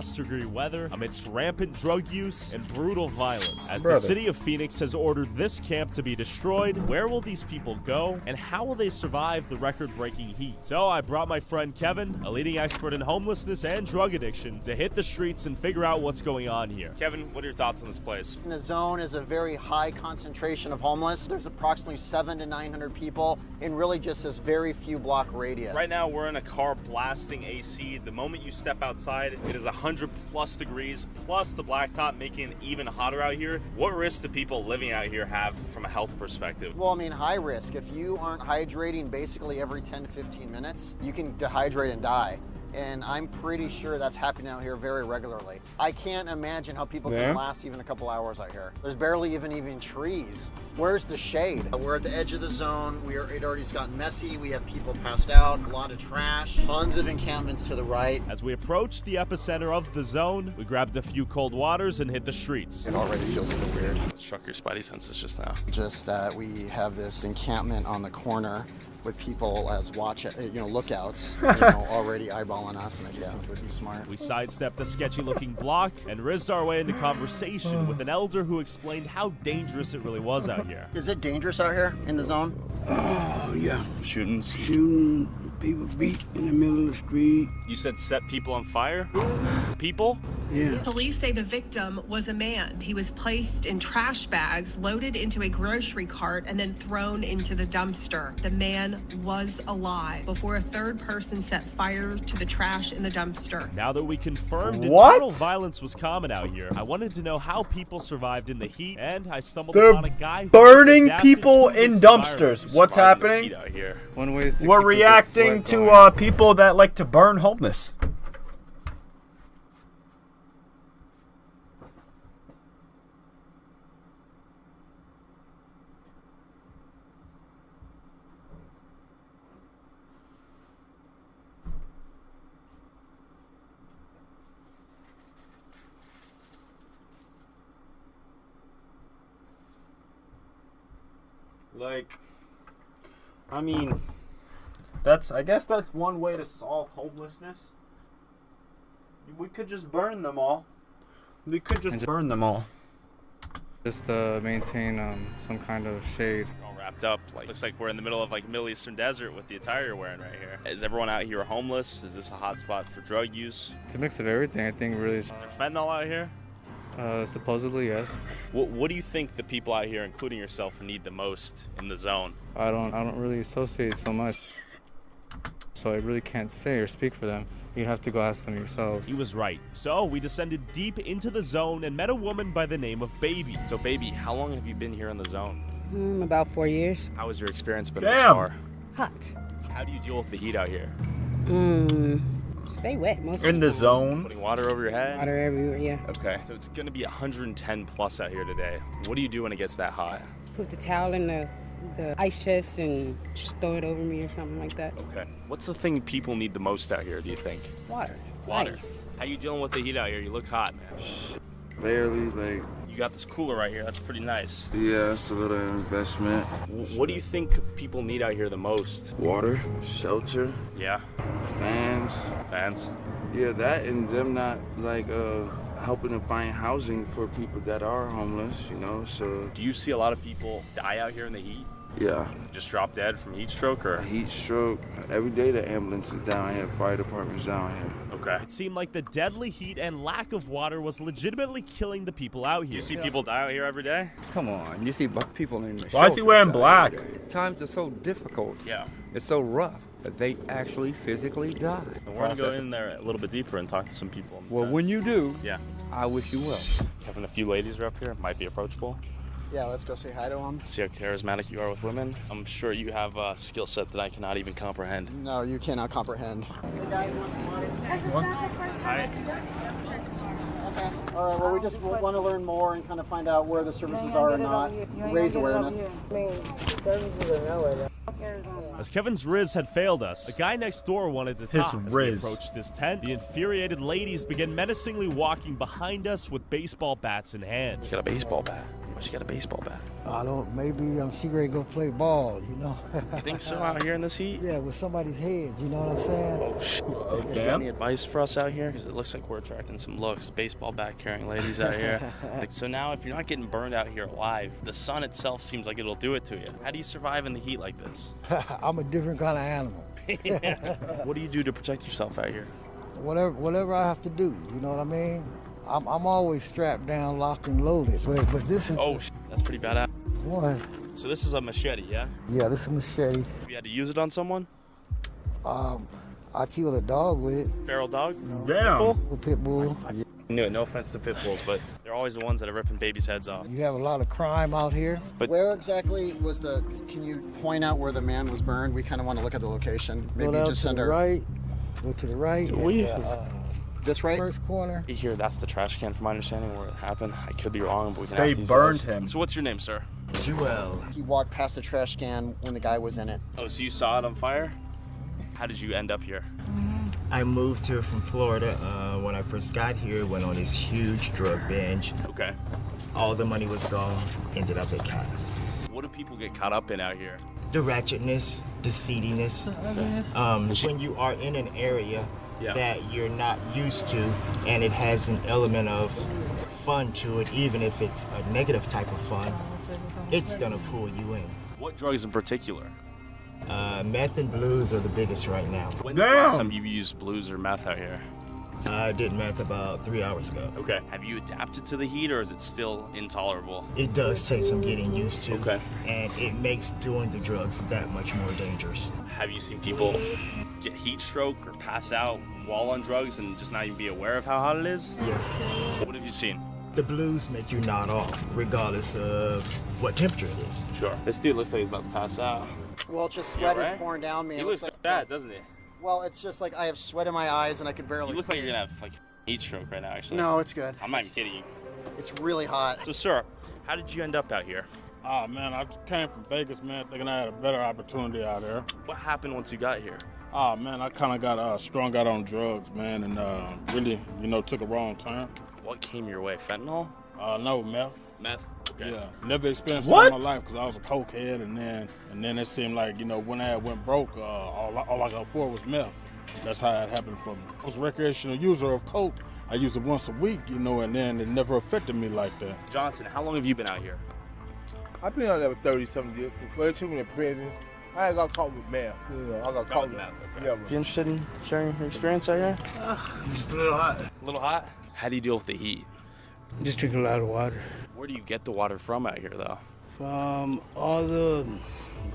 100+ weather amidst rampant drug use and brutal violence. As the city of Phoenix has ordered this camp to be destroyed, where will these people go, and how will they survive the record-breaking heat? So I brought my friend Kevin, a leading expert in homelessness and drug addiction, to hit the streets and figure out what's going on here. Kevin, what are your thoughts on this place? The zone is a very high concentration of homeless. There's approximately 700 to 900 people in really just this very few block radius. Right now we're in a car blasting AC. The moment you step outside, it is 100+ degrees, plus the blacktop making it even hotter out here. What risks do people living out here have from a health perspective? Well, I mean, high risk. If you aren't hydrating basically every 10 to 15 minutes, you can dehydrate and die. And I'm pretty sure that's happening out here very regularly. I can't imagine how people can last even a couple hours out here. There's barely even trees. Where's the shade? We're at the edge of the zone. It already's gotten messy. We have people passed out, a lot of trash, tons of encampments to the right. As we approach the epicenter of the zone, we grabbed a few cold waters and hit the streets. It already feels a little weird. What struck your spidey senses just now? Just that we have this encampment on the corner with people as lookouts, already eyeballing us, and I just think it would be smart. We sidestepped a sketchy-looking block and rizzed our way into conversation with an elder who explained how dangerous it really was out here. Is it dangerous out here in the zone? Oh, yeah. Shootings? Shooting, people beat in the middle of the street. You said set people on fire? People? Yeah. Police say the victim was a man. He was placed in trash bags, loaded into a grocery cart, and then thrown into the dumpster. The man was alive before a third person set fire to the trash in the dumpster. Now that we confirmed internal violence was common out here, I wanted to know how people survived in the heat, and I stumbled upon a guy who burning adapted people to in this dumpsters. environment. What's Survived this happening? heat out here. We're reacting to people that like to burn homeless. Like, I mean, I guess that's one way to solve homelessness. We could just burn them all. Burn them all. Just maintain some kind of shade. All wrapped up. Looks like we're in the middle of Middle Eastern desert with the attire you're wearing right here. Is everyone out here homeless? Is this a hot spot for drug use? It's a mix of everything. I think really. Is there fentanyl out here? Supposedly, yes. What do you think the people out here, including yourself, need the most in the zone? I don't really associate so much, so I really can't say or speak for them. You have to go ask them yourselves. He was right. So we descended deep into the zone and met a woman by the name of Baby. So Baby, how long have you been here in the zone? About 4 years. How has your experience been thus far? Hot. How do you deal with the heat out here? Stay wet most In the zone. Putting water over your head? Water everywhere, yeah. Okay, so it's gonna be 110+ out here today. What do you do when it gets that hot? Put the towel in the ice chest and just throw it over me or something like that. Okay. What's the thing people need the most out here, do you think? Water. Water. Ice. How you dealing with the heat out here? You look hot, man. Barely, You got this cooler right here. That's pretty nice. yeah, it's a little investment. What do you think people need out here the most? Water, shelter, Yeah, fans. fans. Yeah, that and them not helping to find housing for people that are homeless, so Do you see a lot of people die out here in the heat? yeah. Just drop dead from heat stroke or? Heat stroke. Every day the ambulance is down here, fire department's down here. Okay. It seemed like the deadly heat and lack of water was legitimately killing the people out here. You see people die out here every day? Come on, you see people in the Why is he wearing black? Times are so difficult. Yeah. It's so rough that they actually physically die. We're gonna go in there a little bit deeper and talk to some people. Well, when you do, Yeah. I wish you well. Kevin, a few ladies are up here. Might be approachable. Yeah, let's go say hi to them. See how charismatic you are with women. I'm sure you have a skill set that I cannot even comprehend. No, you cannot comprehend. Hi. Okay. All right, well, we just want to learn more and kind of find out where the services are or not, raise awareness. Services are nowhere. As Kevin's Riz had failed us, the guy next door wanted to talk. As we Riz. approached this tent, the infuriated ladies began menacingly walking behind us with baseball bats in hand. You got a baseball bat? Why she got a baseball bat? I don't, maybe she ready to go play ball, you know? You think so out here in this heat? Yeah, with somebody's head, you know what I'm saying? Oh, shit. You got any advice for us out here? Because it looks like we're attracting some looks. Baseball bat carrying ladies out here. So now, if you're not getting burned out here alive, the sun itself seems like it'll do it to you. How do you survive in the heat like this? I'm a different kind of animal. What do you do to protect yourself out here? Whatever I have to do, you know what I mean? I'm always strapped down, locked and loaded. But this is... Oh, that's pretty badass. What? So this is a machete, yeah? Yeah, this is a machete. Have you had to use it on someone? I killed a dog with it. Feral dog? You know, Damn. Pit bull. I knew it. No offense to pit bulls, but they're always the ones that are ripping babies' heads off. You have a lot of crime out here. But where exactly was can you point out where the man was burned? We kind of want to look at the location. Maybe go just send to the right. Go to the right. This right? First corner. Here, that's the trash can from my understanding where it happened. I could be wrong, but we can They ask these burned guys. him. So what's your name, sir? Joel. He walked past the trash can when the guy was in it. Oh, so you saw it on fire? How did you end up here? I moved here from Florida. When I first got here, went on this huge drug binge. Okay. All the money was gone. Ended up at Cass. What do people get caught up in out here? The ratchetness, the seediness. When you are in an area that you're not used to, and it has an element of fun to it, even if it's a negative type of fun, it's gonna pull you in. What drugs in particular? Meth and blues are the biggest right now. When's the last time you've used blues or meth out here? I did meth about 3 hours ago. Okay. Have you adapted to the heat, or is it still intolerable? It does take some getting used to. Okay. And it makes doing the drugs that much more dangerous. Have you seen people get heat stroke or pass out while on drugs and just not even be aware of how hot it is? Yes. What have you seen? The blues make you nod off, regardless of what temperature it is. Sure. This dude looks like he's about to pass out. Well, it's just sweat is pouring down me. He looks like bad, doesn't he? Well, it's just like I have sweat in my eyes and I can barely see. You look like you're gonna have like heat stroke right now, actually. No, it's good. I'm not even kidding you. It's really hot. So, sir, how did you end up out here? Oh, man, I came from Vegas, man, thinking I had a better opportunity out there. What happened once you got here? Oh, man, I kind of got strung out on drugs, man, and really, took a wrong turn. What came your way? Fentanyl? No, meth. Meth? Okay. Yeah, never experienced it in my life because I was a cokehead, and then it seemed like, when I went broke, all I could afford was meth. That's how it happened for me. I was a recreational user of coke. I used it once a week, and then it never affected me like that. Johnson, how long have you been out here? I've been out there for 30-something years. When they took me to prison, I got caught with meth. I got caught with meth. Okay. Yeah, You interested in sharing your experience out here? just a little hot. A little hot? How do you deal with the heat? Just drink a lot of water. Where do you get the water from out here, though? From all the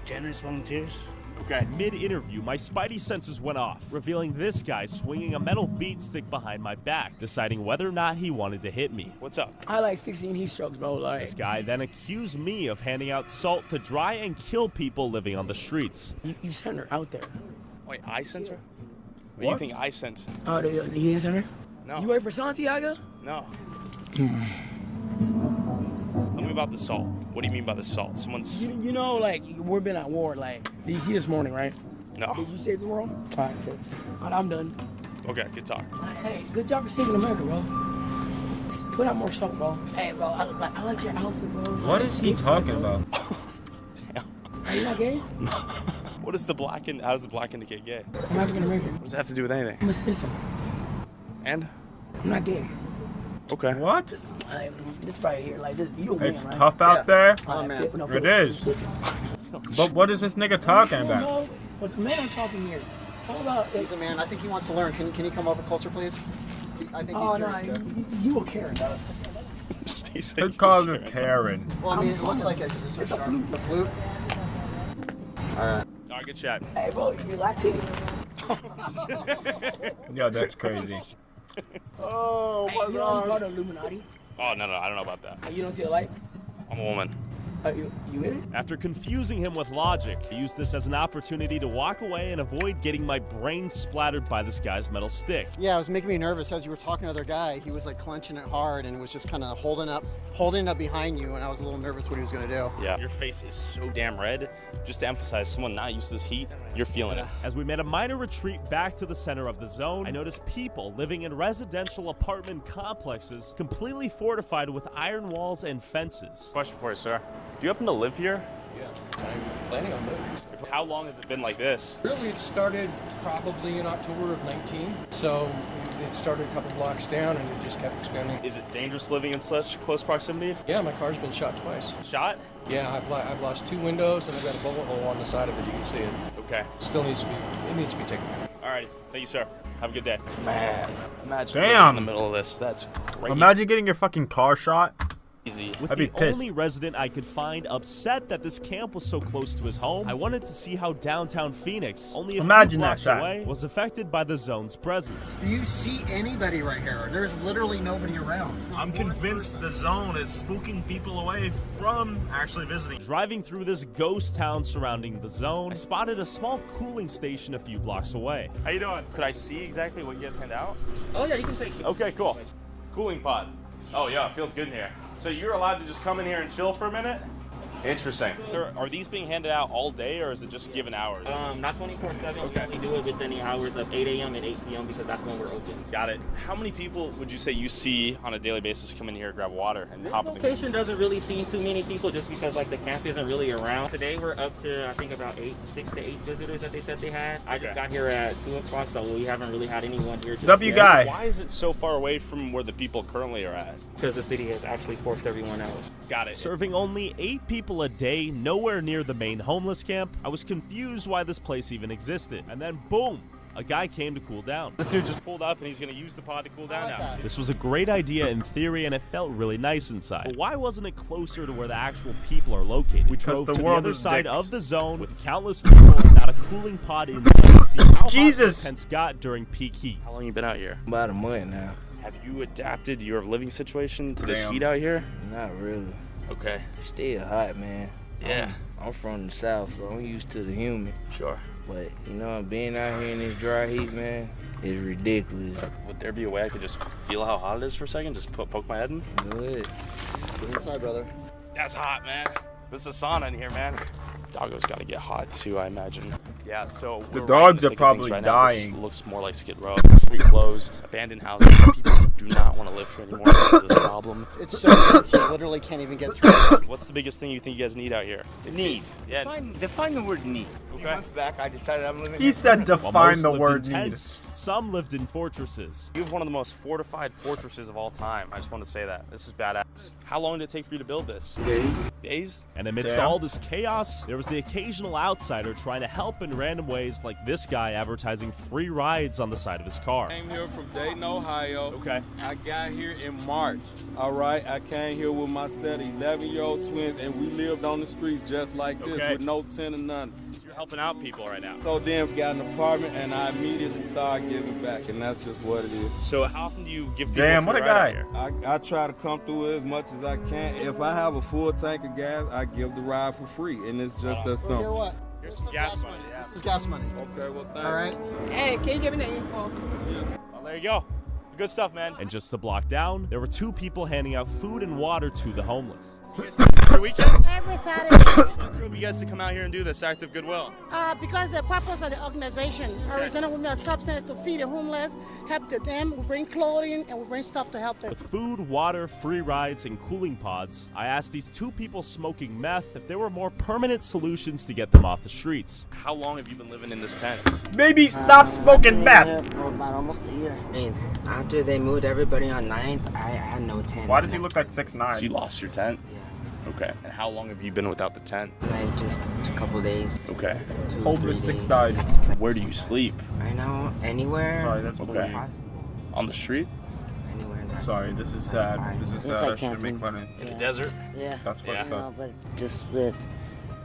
generous volunteers. Okay. Mid-interview, my spidey senses went off, revealing this guy swinging a metal bead stick behind my back, deciding whether or not he wanted to hit me. What's up? I like 16 heat strokes, bro. Like, This guy then accused me of handing out salt to dry and kill people living on the streets. you sent her out there. Wait, I sent her? What do you think I sent? Oh, you didn't send her? No. You work for Santiago? No. Tell me about the salt. What do you mean by the salt? Someone's... You know, like, we've been at war. Like, did you see this morning, right? No. Did you save the world? All right, cool. All right, I'm done. Okay, good talk. Hey, good job for saving America, bro. Just put out more salt, bro. Hey, bro, I like your outfit, bro. What is he talking about? Are you not gay? What is the black how does the black indicate gay? I'm African American. What does that have to do with anything? I'm a citizen. And? I'm not gay. Okay. What? Like, this right here, like this, you a man, It's right? tough out there. Oh, man. It is. But what is this nigga talking about? No, but men are talking here. Talk about He's a man. I think he wants to learn. Can he come over closer, please? I think he's curious, too. you a Karen, dog. He called her Karen. Well, I mean, it looks like it because it's so sharp. The flute? All right. All right, good shot. Hey, bro, you Latino. Yeah, that's crazy. Oh, my God. You don't know the Illuminati? Oh, no, I don't know about that. Hey, you don't see a light? I'm a woman. You in it? After confusing him with logic, I used this as an opportunity to walk away and avoid getting my brain splattered by this guy's metal stick. Yeah, it was making me nervous as you were talking to the other guy. He was like clenching it hard and was just kind of holding it up behind you, and I was a little nervous what he was going to do. Yeah. Your face is so damn red. Just to emphasize, someone not used to this heat, You're feeling it. As we made a minor retreat back to the center of the zone, I noticed people living in residential apartment complexes completely fortified with iron walls and fences. Question for you, sir. Do you happen to live here? Yeah, I'm planning on moving. How long has it been like this? Really, it started probably in October of 19. So it started a couple blocks down and it just kept expanding. Is it dangerous living in such close proximity? Yeah, my car's been shot twice. Shot? Yeah, I've lost 2 windows and I've got a bullet hole on the side of it. You can see it. Okay. Still needs to be, it needs to be taken care of. All right. Thank you, sir. Have a good day. Man, imagine Damn. living in the middle of this. That's crazy. Imagine getting your fucking car shot. Easy. With I'd be the pissed. only resident I could find upset that this camp was so close to his home, I wanted to see how downtown Phoenix, only a Imagine few that blocks shot. away, was affected by the zone's presence. Do you see anybody right here? There's literally nobody around. I'm convinced the zone is spooking people away from actually visiting. Driving through this ghost town surrounding the zone, I spotted a small cooling station a few blocks away. How you doing? Could I see exactly what you guys hand out? Oh yeah, you can take it. Okay, cool. Cooling pod. Oh yeah, it feels good in here. So you're allowed to just come in here and chill for a minute? Interesting. Are these being handed out all day, or is it just given hours? Not 24/7. We only do it within the hours of 8 a.m. and 8 p.m. because that's when we're open. Got it. How many people would you say you see on a daily basis come in here, grab water, and This hop in the location doesn't really see too many people just because like the camp isn't really around. Today we're up to I think about 6 to 8 visitors that they said they had. I just got here at 2 o'clock, so we haven't really had anyone here. Just W yet. guy. Why is it so far away from where the people currently are at? Because the city has actually forced everyone out. Got it. Serving only 8 people a day, nowhere near the main homeless camp, I was confused why this place even existed. And then boom, a guy came to cool down. This dude just pulled up and he's gonna use the pod to cool down now. This was a great idea in theory and it felt really nice inside. But why wasn't it closer to where the actual people are located? We drove the to the world other is side dicks. of the zone with countless people and not a cooling pod inside to see how hot Jesus. the tents got during peak heat. How long you been out here? About a month now. Have you adapted your living situation to this Damn. heat out here? Not really. Okay. Still hot, man. Yeah. I'm from the south, so I'm used to the humid. Sure. But you know, being out here in this dry heat, man, is ridiculous. Would there be a way I could just feel how hot it is for a second? Just poke my head in? Go ahead. Get inside, brother. That's hot, man. This is a sauna in here, man. Doggo's got to get hot too, I imagine. Yeah, so The we're dogs right in are the thick of probably things right now. This dying. looks more like Skid Row. Street closed, abandoned houses. People do not want to live here anymore because of this problem. It's so dense, you literally can't even get through it. What's the biggest thing you think you guys need out here? Need. Yeah. Define the word need. Okay. Months back, I decided I'm living. He said While define most the lived word in need. tents, some lived in fortresses. You have one of the most fortified fortresses of all time. I just want to say that. This is badass. How long did it take for you to build this? Days? And amidst Damn. all this chaos, there was the occasional outsider trying to help in random ways, like this guy advertising free rides on the side of his car. I came here from Dayton, Ohio. Okay. I got here in March. All right, I came here with my set of 11-year-old twins, and we lived on the streets just like this Okay. with no tent or nothing. You're helping out people right now. So then we got an apartment, and I immediately started giving back, and that's just what it is. So how often do you give people Damn, a what free a ride guy. out here? I try to come through as much as I can. If I have a full tank of gas, I give the ride for free, and it's just that Well, simple. you know what? Here's This is gas money. Yeah. This is gas money. Okay, well, thank All right. Hey, can you give me the info? Well, there you go. Good stuff, man. And just a block down, there were 2 people handing out food and water to the homeless. Every weekend? Every Saturday. What drove you guys to come out here and do this act of goodwill? Because the purpose of the organization, Arizona Women of Substance, to feed the homeless, help them, we bring clothing, and we bring stuff to help them. With food, water, free rides, and cooling pods, I asked these 2 people smoking meth if there were more permanent solutions to get them off the streets. How long have you been living in this tent? Maybe stop smoking meth. For about almost a year. Means after they moved everybody on 9th, I had no tent. Why does he look like 6'9"? So you lost your tent? Yeah. Okay. And how long have you been without the tent? Like just a couple days. Okay. 2, Homeless 3 6 days. died. Where do you sleep? Right now, anywhere. Sorry, that's Okay. bullying. Possible. On the street? Anywhere. That Sorry, this is sad. This is It's sad. like I shouldn't make camping. fun of In it. the desert? Yeah. That's Yeah. fucked up. but just with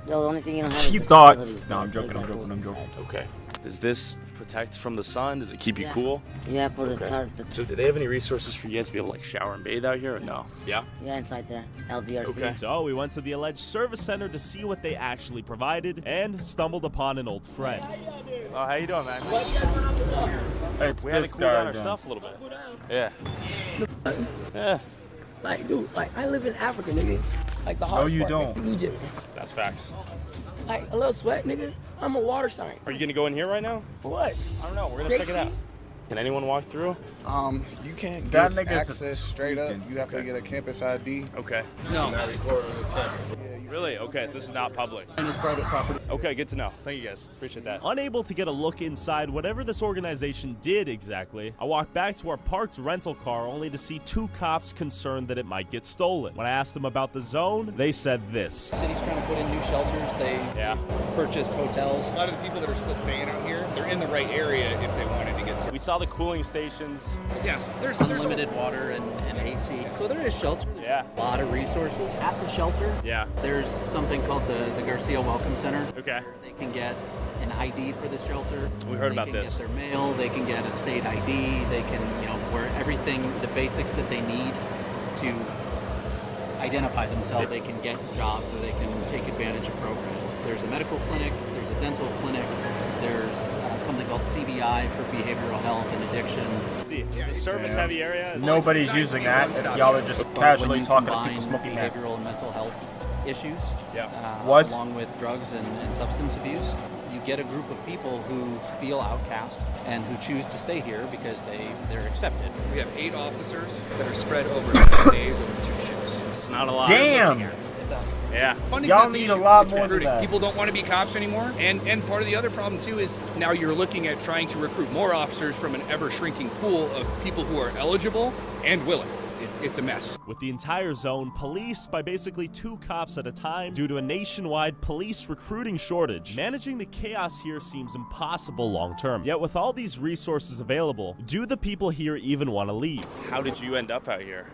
the only thing you don't have. You is the thought- facilities, No, I'm but joking, they I'm got joking, those I'm joking. inside. Okay. Does this protect from the sun? Does it keep you Yeah. cool? Yeah, for the Okay. tarp. So do they have any resources for you guys to be able to like shower and bathe out here or no? Yeah? Yeah, inside there. LDRC. Okay. So we went to the alleged service center to see what they actually provided and stumbled upon an old friend. Oh, how you doing, man? It's We had to this cool down guy our again. stuff a little bit. Yeah. Yeah. Like, dude, like I live in Africa, nigga. Like the No, hardest you part don't. next to Egypt. That's facts. Like a little sweat, nigga. I'm a water sign. Are you gonna go in here right now? For what? I don't know. We're gonna check it out. Can anyone walk through? You can't That get nigga's access straight up. You have to get a campus ID. Okay. No. Really? Okay, so this is not public. And it's private property. Okay, good to know. Thank you guys. Appreciate that. Unable to get a look inside whatever this organization did exactly, I walked back to our parked rental car only to see 2 cops concerned that it might get stolen. When I asked them about the zone, they said this. The city's trying to put in new shelters. They purchased hotels. A lot of the people that are still staying out here, they're in the right area if they wanted to get started. We saw the cooling stations. Yeah, there's unlimited water and AC. So there is shelter. There's a lot of resources at the shelter. Yeah. There's something called the Garcia Welcome Center. Okay. They can get an ID for the shelter. We heard about this. They can get their mail. They can get a state ID. They can, where everything, the basics that they need to identify themselves. They can get jobs or they can take advantage of programs. There's a medical clinic. There's a dental clinic. There's something called CBI for behavioral health and addiction. See, it's a service-heavy area. Nobody's using that. Y'all are just casually talking to people smoking meth. Behavioral and mental health issues, What? along with drugs and substance abuse. You get a group of people who feel outcast and who choose to stay here because they're accepted. We have 8 officers that are spread over 7 days over 2 shifts. It's not a lot. Damn. Yeah. Funding's Y'all not the need issue, a lot it's more than recruiting. that. People don't want to be cops anymore, and part of the other problem too is now you're looking at trying to recruit more officers from an ever-shrinking pool of people who are eligible and willing. It's a mess. With the entire zone policed by basically 2 cops at a time due to a nationwide police recruiting shortage, managing the chaos here seems impossible long term. Yet with all these resources available, do the people here even want to leave? How did you end up out here?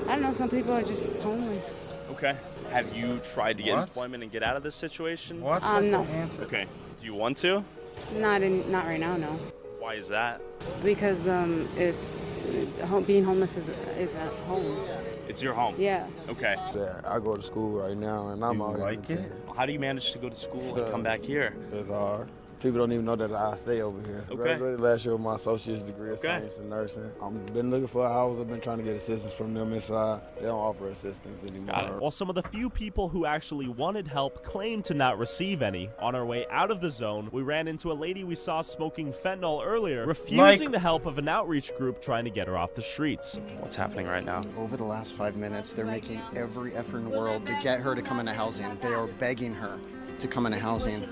I don't know, some people are just homeless. Okay. Have you tried to get employment and get out of this situation? What? No. Okay. Do you want to? Not right now, no. Why is that? Because being homeless is at home. It's your home? Yeah. Okay. I go to school right now, and I'm out like here. it? How do you manage to go to school and come back here? It's hard. People don't even know that I stay over here. Okay. Graduated last year with my associate's degree of Okay. science and nursing. I've been looking for a house. I've been trying to get assistance from them inside. They don't offer assistance anymore. While some of the few people who actually wanted help claimed to not receive any, on our way out of the zone, we ran into a lady we saw smoking fentanyl earlier, refusing the help of an outreach group trying to get her off the streets. What's happening right now? Over the last 5 minutes, they're making every effort in the world to get her to come into housing. They are begging her to come into housing.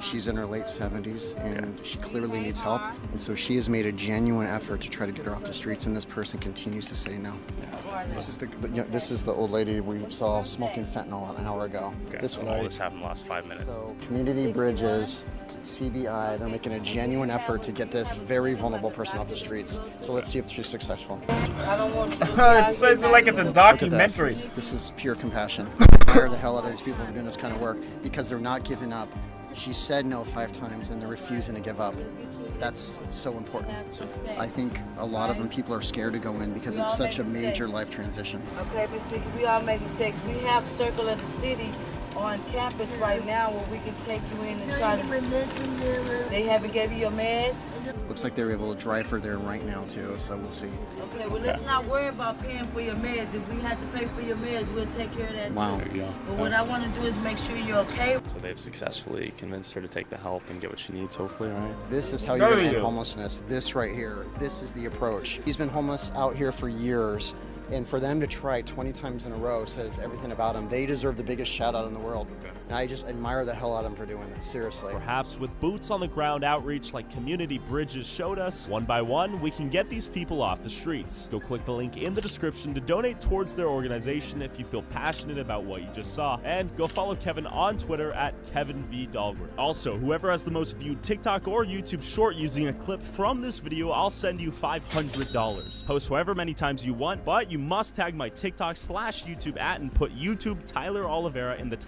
She's in her late 70s and she clearly needs help. And so she has made a genuine effort to try to get her off the streets, and this person continues to say no. This is the old lady we saw smoking fentanyl an hour ago. Okay. This one. All this happened in the last 5 minutes. So Community Bridges, CBI, they're making a genuine effort to get this very vulnerable person off the streets. So let's see if she's successful. It says it like it's a documentary. This is pure compassion. I admire the hell out of these people for doing this kind of work because they're not giving up. She said no 5 times and they're refusing to give up. That's so important. I think a lot of them, people are scared to go in because it's such a major life transition. Okay, Ms. Nikki, we all make mistakes. We have a Circle of the City on campus right now where we can take you in and try to... They haven't gave you your meds? Looks like they're able to drive her there right now too, so we'll see. Okay, well let's not worry about paying for your meds. If we have to pay for your meds, we'll take care of that Wow. too. There you go. But what I want to do is make sure you're okay. So they've successfully convinced her to take the help and get what she needs, hopefully, right? This is how you're going to end homelessness. This right here. This is the approach. He's been homeless out here for years. And for them to try 20 times in a row says everything about him. They deserve the biggest shout out in the world. And I just admire the hell out of them for doing this, seriously. Perhaps with boots on the ground outreach like Community Bridges showed us, one by one, we can get these people off the streets. Go click the link in the description to donate towards their organization if you feel passionate about what you just saw. And go follow Kevin on Twitter at Kevin V. Dahlgren. Also, whoever has the most viewed TikTok or YouTube short using a clip from this video, I'll send you $500. Post however many times you want, but you must tag my TikTok/YouTube @ and put YouTube Tyler Oliveira in the title